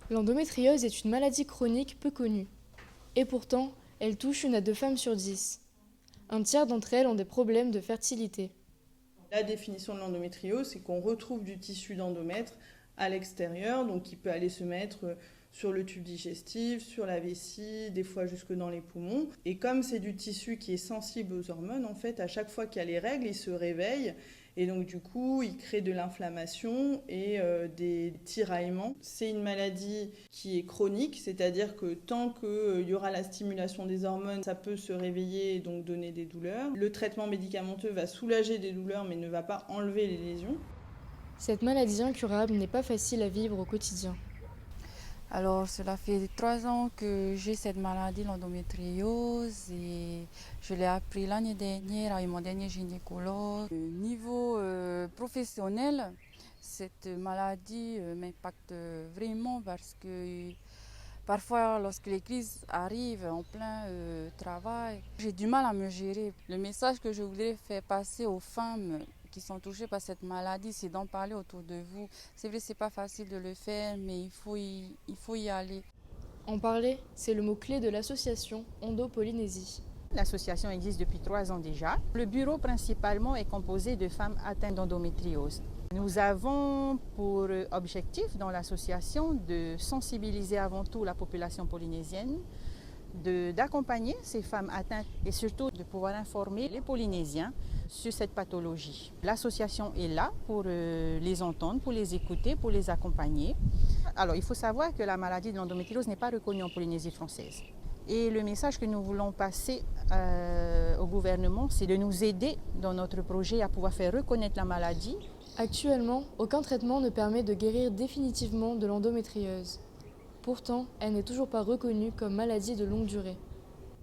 L'endométriose est une maladie chronique peu connue. Et pourtant, elle touche 1 à 2 femmes sur 10. Un tiers d'entre elles ont des problèmes de fertilité. La définition de l'endométriose, c'est qu'on retrouve du tissu d'endomètre à l'extérieur, donc qui peut aller se mettre sur le tube digestif, sur la vessie, des fois jusque dans les poumons. Et comme c'est du tissu qui est sensible aux hormones, en fait, à chaque fois qu'il y a les règles, il se réveille. Et donc, du coup, il crée de l'inflammation et des tiraillements. C'est une maladie qui est chronique, c'est-à-dire que tant qu'il y aura la stimulation des hormones, ça peut se réveiller et donc donner des douleurs. Le traitement médicamenteux va soulager des douleurs, mais ne va pas enlever les lésions. Cette maladie incurable n'est pas facile à vivre au quotidien. Alors, cela fait 3 ans que j'ai cette maladie, l'endométriose, et je l'ai appris l'année dernière avec mon dernier gynécologue. Au niveau professionnel, cette maladie m'impacte vraiment parce que parfois, lorsque les crises arrivent en plein travail, j'ai du mal à me gérer. Le message que je voudrais faire passer aux femmes qui sont touchées par cette maladie, c'est d'en parler autour de vous. C'est vrai, c'est pas facile de le faire, mais il faut y aller. En parler, c'est le mot-clé de l'association Endo-Polynésie. L'association existe depuis 3 ans déjà. Le bureau principalement est composé de femmes atteintes d'endométriose. Nous avons pour objectif dans l'association de sensibiliser avant tout la population polynésienne, d'accompagner ces femmes atteintes et surtout de pouvoir informer les Polynésiens sur cette pathologie. L'association est là pour les entendre, pour les écouter, pour les accompagner. Alors il faut savoir que la maladie de l'endométriose n'est pas reconnue en Polynésie française. Et le message que nous voulons passer au gouvernement, c'est de nous aider dans notre projet à pouvoir faire reconnaître la maladie. Actuellement, aucun traitement ne permet de guérir définitivement de l'endométriose. Pourtant, elle n'est toujours pas reconnue comme maladie de longue durée.